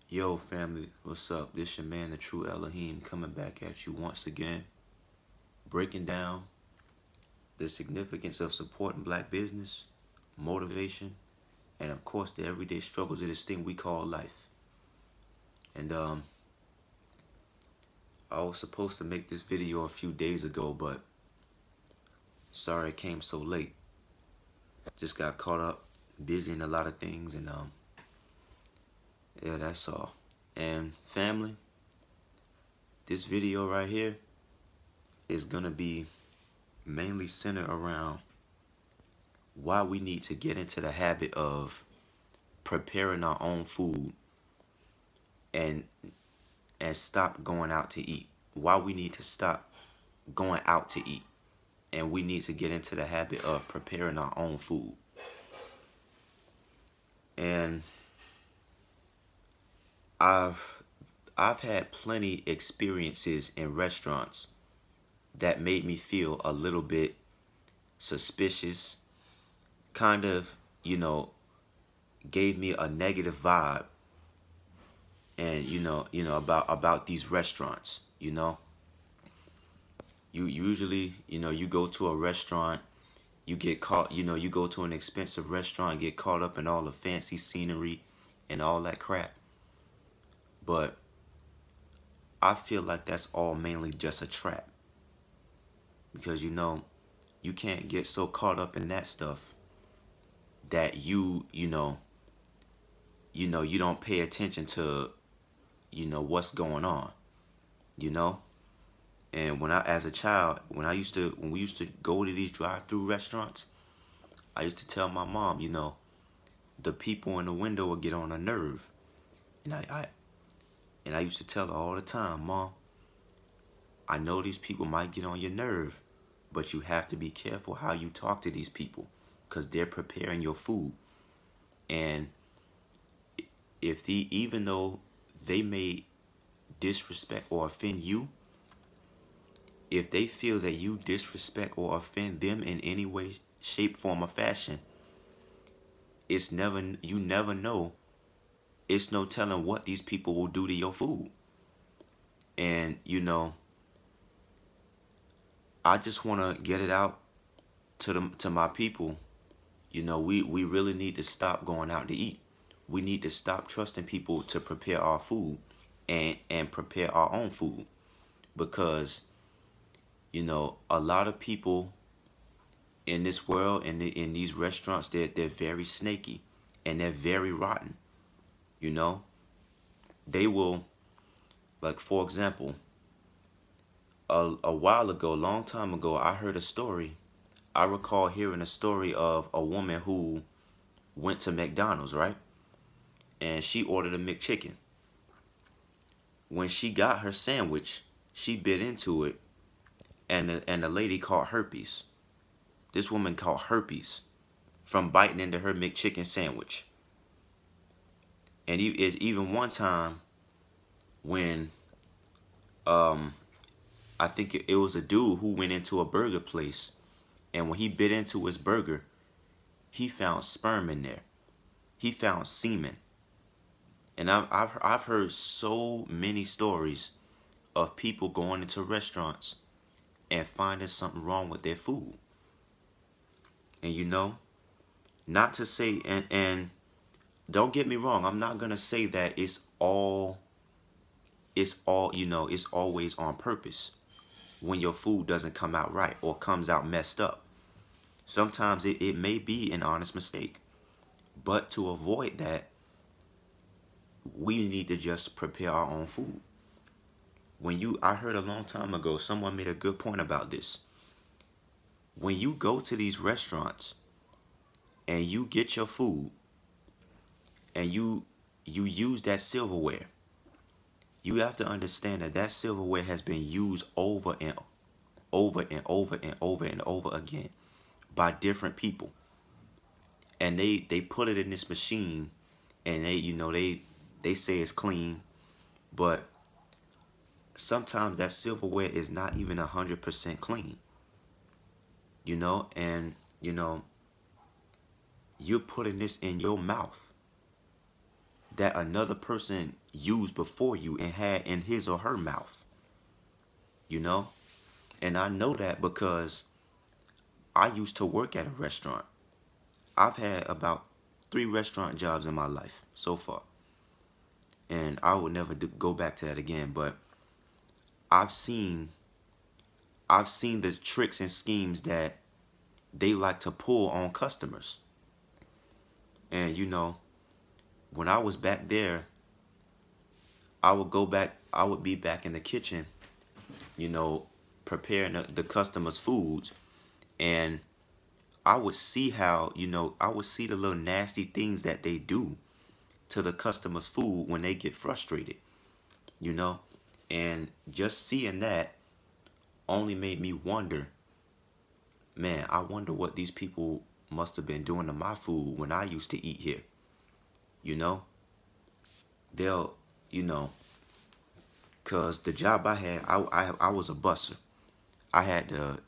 Yo, family, what's up? This your man, the True Elohim, coming back at you once again, breaking down the significance of supporting black business, motivation, and of course the everyday struggles of this thing we call life. And I was supposed to make this video a few days ago, but sorry it came so late. Just got caught up, busy in a lot of things, and yeah, that's all. And family, this video right here is gonna be mainly centered around why we need to get into the habit of preparing our own food and stop going out to eat. Why we need to stop going out to eat, and we need to get into the habit of preparing our own food. And I've had plenty experiences in restaurants that made me feel a little bit suspicious, kind of, gave me a negative vibe. And about these restaurants, you usually, you go to a restaurant, you get caught, you go to an expensive restaurant, get caught up in all the fancy scenery and all that crap. But I feel like that's all mainly just a trap, because you can't get so caught up in that stuff that you don't pay attention to what's going on, and as a child, when we used to go to these drive-through restaurants, I used to tell my mom, the people in the window would get on her nerve, and I used to tell her all the time, Mom, I know these people might get on your nerve, but you have to be careful how you talk to these people, because they're preparing your food. And even though they may disrespect or offend you, if they feel that you disrespect or offend them in any way, shape, form, or fashion, you never know. It's no telling what these people will do to your food. And I just want to get it out to my people. We really need to stop going out to eat. We need to stop trusting people to prepare our food and prepare our own food, because a lot of people in this world and in these restaurants, they're very snaky and they're very rotten. They will, like, for example, a while ago, a long time ago, I heard a story. I recall hearing a story of a woman who went to McDonald's, right? And she ordered a McChicken. When she got her sandwich, she bit into it, and the lady caught herpes. This woman caught herpes from biting into her McChicken sandwich. And even one time when I think it was a dude who went into a burger place, and when he bit into his burger, he found sperm in there. He found semen. And I've heard so many stories of people going into restaurants and finding something wrong with their food. And not to say, and don't get me wrong, I'm not gonna say that it's always on purpose when your food doesn't come out right or comes out messed up. Sometimes it may be an honest mistake. But to avoid that, we need to just prepare our own food. I heard a long time ago, someone made a good point about this. When you go to these restaurants and you get your food and you use that silverware, you have to understand that silverware has been used over and over and over and over and over again by different people. And they put it in this machine, and they say it's clean, but sometimes that silverware is not even 100% clean. And you're putting this in your mouth. that another person used before you and had in his or her mouth, you know? And I know that because I used to work at a restaurant. I've had about 3 restaurant jobs in my life so far. And I would never go back to that again, but I've seen I've seen the tricks and schemes that they like to pull on customers. And when I was back there, I would be back in the kitchen, you know, preparing the customers' foods, and I would see how, I would see the little nasty things that they do to the customers' food when they get frustrated, you know? And just seeing that only made me wonder, man, I wonder what these people must have been doing to my food when I used to eat here, you know? They'll, you know, Cause the job I had, I was a busser. I had to,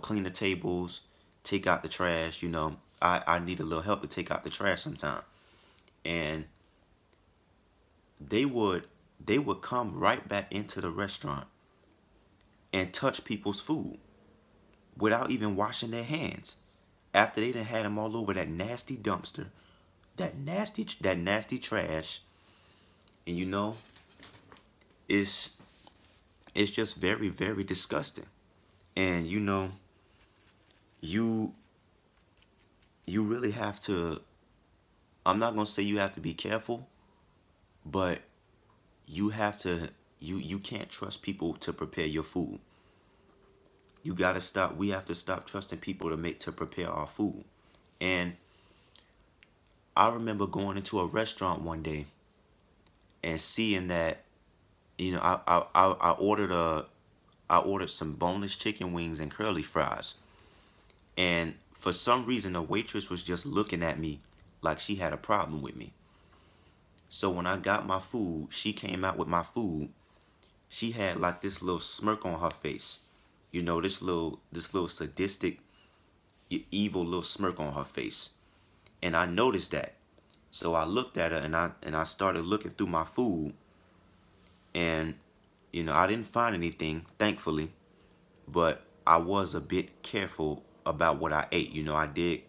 clean the tables, take out the trash. I need a little help to take out the trash sometime. And they would come right back into the restaurant and touch people's food without even washing their hands. After they done had them all over that nasty dumpster, that nasty trash, and it's it's just very, very disgusting. And you you really have to, I'm not gonna say you have to be careful, but you can't trust people to prepare your food. We have to stop trusting people to prepare our food. And I remember going into a restaurant one day and seeing that, I ordered some boneless chicken wings and curly fries. And for some reason, the waitress was just looking at me like she had a problem with me. So when I got my food, she came out with my food. She had like this little smirk on her face. This little sadistic, evil little smirk on her face. And I noticed that. So I looked at her and I started looking through my food. And, I didn't find anything, thankfully. But I was a bit careful about what I ate. I did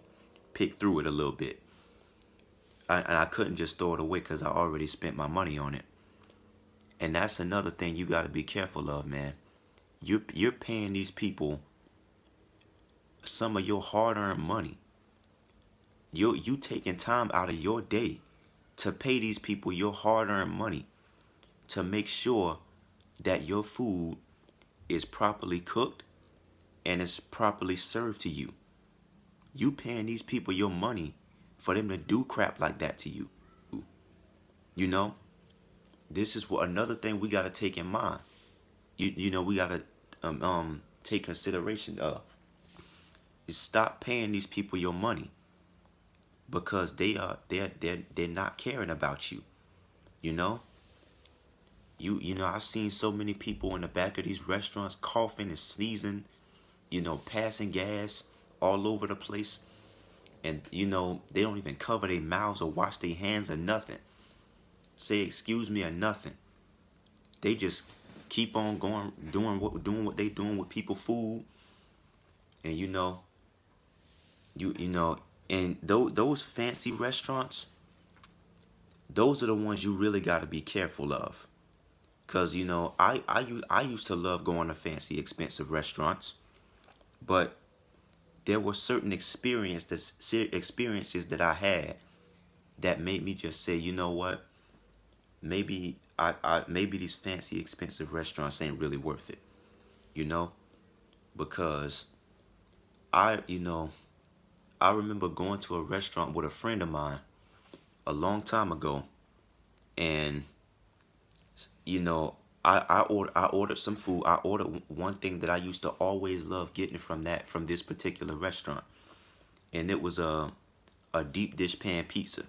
pick through it a little bit. And I couldn't just throw it away because I already spent my money on it. And that's another thing you got to be careful of, man. You're paying these people some of your hard-earned money. You taking time out of your day to pay these people your hard-earned money to make sure that your food is properly cooked and is properly served to you. You paying these people your money for them to do crap like that to you. This is what another thing we gotta take in mind. We gotta take consideration of is stop paying these people your money because they're not caring about you. I've seen so many people in the back of these restaurants coughing and sneezing, passing gas all over the place. And, they don't even cover their mouths or wash their hands or nothing. Say excuse me or nothing. They just keep on going, doing what they doing with people's food. And, and those fancy restaurants, those are the ones you really got to be careful of. Because, I used to love going to fancy, expensive restaurants. But there were certain experiences that I had that made me just say, you know what? Maybe maybe these fancy, expensive restaurants ain't really worth it. Because I remember going to a restaurant with a friend of mine a long time ago, and I ordered some food. I ordered one thing that I used to always love getting from this particular restaurant. And it was a deep dish pan pizza.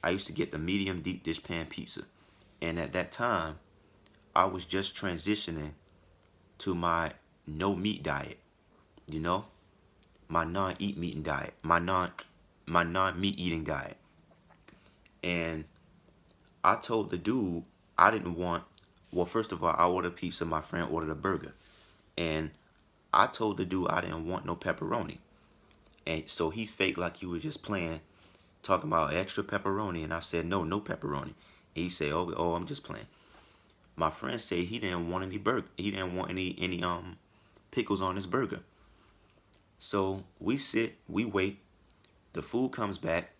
I used to get the medium deep dish pan pizza. And at that time, I was just transitioning to my no meat diet. My non-meat eating diet. And I told the dude I didn't want. Well, first of all, I ordered pizza. My friend ordered a burger, and I told the dude I didn't want no pepperoni. And so he faked like he was just playing, talking about extra pepperoni, and I said no, no pepperoni. And he said, oh, I'm just playing. My friend said he didn't want any burger. He didn't want any pickles on his burger. So we sit, we wait. The food comes back.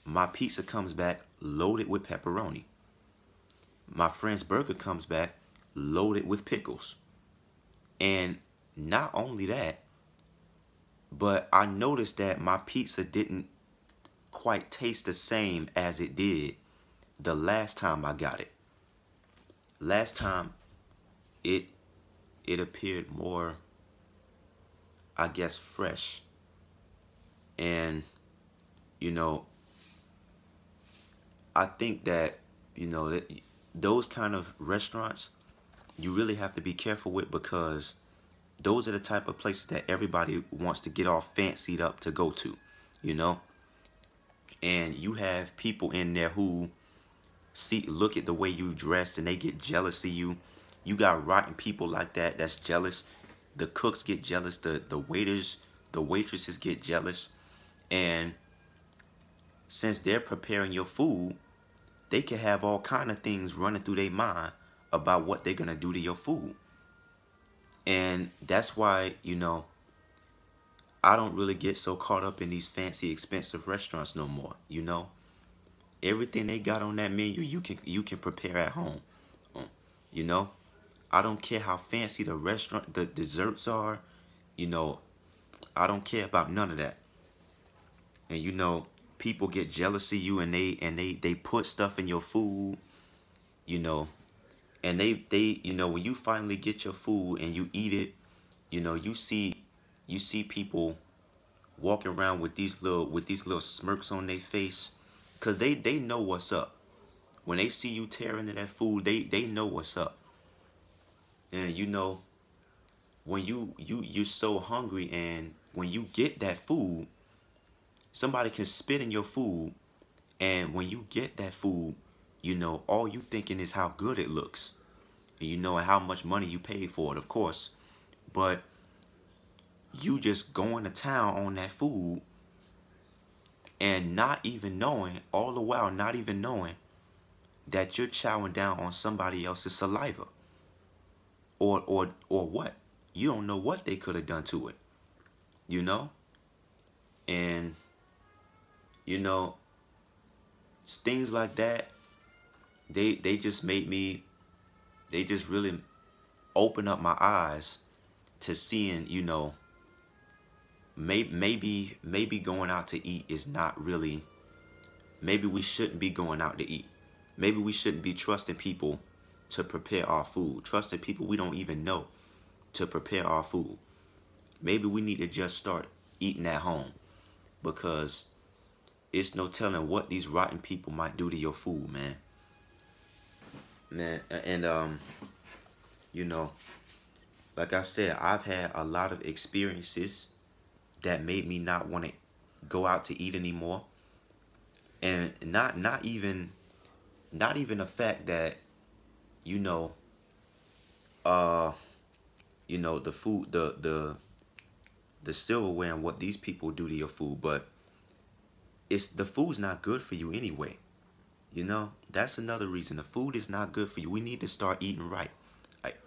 My pizza comes back loaded with pepperoni. My friend's burger comes back loaded with pickles. And not only that, but I noticed that my pizza didn't quite taste the same as it did the last time I got it. Last time it appeared more, I guess, fresh. And you know, I think that, you know, that those kind of restaurants you really have to be careful with, because those are the type of places that everybody wants to get all fancied up to go to, you know. And you have people in there who look at the way you dressed and they get jealous of you. You got rotten people like that that's jealous. The cooks get jealous. The waiters, the waitresses get jealous. And since they're preparing your food, they can have all kind of things running through their mind about what they're gonna do to your food. And that's why, you know, I don't really get so caught up in these fancy, expensive restaurants no more. You know, everything they got on that menu, you can prepare at home. You know, I don't care how fancy the restaurant, the desserts are. You know, I don't care about none of that. And you know, people get jealous of you, and they put stuff in your food. You know, and they you know, when you finally get your food and you eat it, you know, you see people walking around with these little smirks on their face, cause they know what's up. When they see you tear into that food, they know what's up. And you know, when you're so hungry, and when you get that food, somebody can spit in your food, and when you get that food, you know, all you thinking is how good it looks. And you know how much money you paid for it, of course. But you just going to town on that food, and not even knowing, all the while not even knowing that you're chowing down on somebody else's saliva. Or what? You don't know what they could have done to it. You know? And you know, things like that, they just made me, they just really opened up my eyes to seeing, you know, maybe going out to eat is not really, maybe we shouldn't be going out to eat. Maybe we shouldn't be trusting people to prepare our food, trusting people we don't even know to prepare our food. Maybe we need to just start eating at home, because it's no telling what these rotten people might do to your food, man. And you know, like I said, I've had a lot of experiences that made me not want to go out to eat anymore. And not even the fact that, you know, you know, the food, the silverware and what these people do to your food, but the food's not good for you anyway. You know, that's another reason. The food is not good for you. We need to start eating right. Like,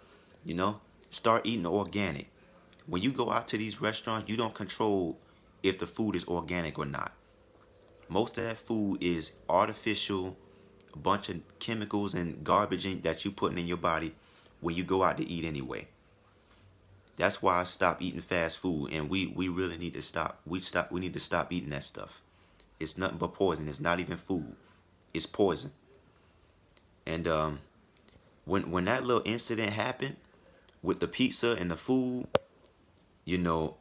you know, start eating organic. When you go out to these restaurants, you don't control if the food is organic or not. Most of that food is artificial, a bunch of chemicals and garbage that you putting in your body when you go out to eat anyway. That's why I stopped eating fast food, and we really need to stop. We need to stop eating that stuff. It's nothing but poison. It's not even food. It's poison. And when that little incident happened with the pizza and the food, you know,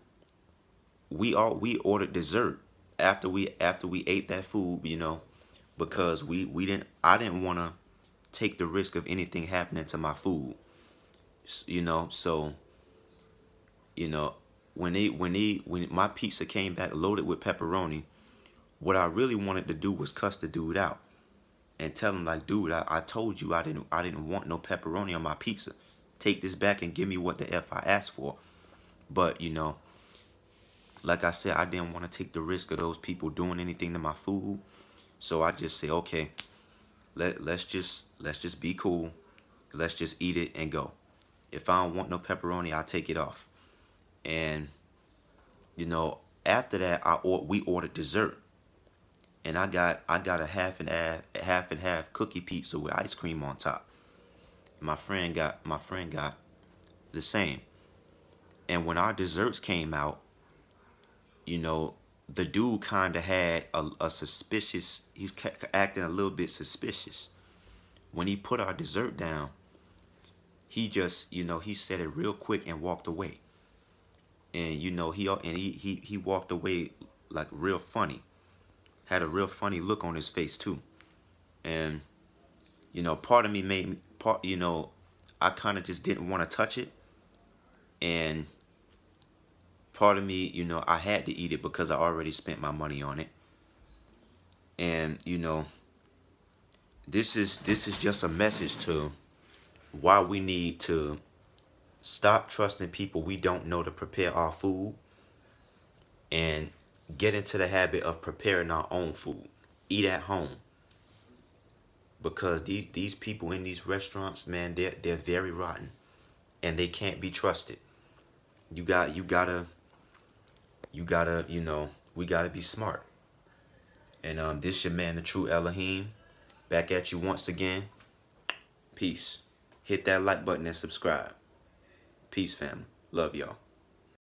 we ordered dessert after we ate that food, you know, because I didn't want to take the risk of anything happening to my food, you know. So, you know, when my pizza came back loaded with pepperoni, what I really wanted to do was cuss the dude out. and tell him like, dude, I told you I didn't want no pepperoni on my pizza. Take this back and give me what the F I asked for. But, you know, like I said, I didn't want to take the risk of those people doing anything to my food. So I just say, okay, let's just be cool. Let's just eat it and go. If I don't want no pepperoni, I'll take it off. And, you know, after that, we ordered dessert. And I got a half and half cookie pizza with ice cream on top. My friend got the same. And when our desserts came out, you know, the dude kind of had a suspicious, he's acting a little bit suspicious. When he put our dessert down, he just, you know, he said it real quick and walked away. And, you know, he walked away like real funny. Had a real funny look on his face too. And, you know, part of me you know, I kind of just didn't want to touch it. And part of me, you know, I had to eat it because I already spent my money on it. And, you know, this is just a message to why we need to stop trusting people we don't know to prepare our food and get into the habit of preparing our own food. Eat at home. Because these people in these restaurants, man, they're very rotten. And they can't be trusted. You gotta, you know, we gotta be smart. And this your man, the true Elohim. Back at you once again. Peace. Hit that like button and subscribe. Peace, family. Love y'all.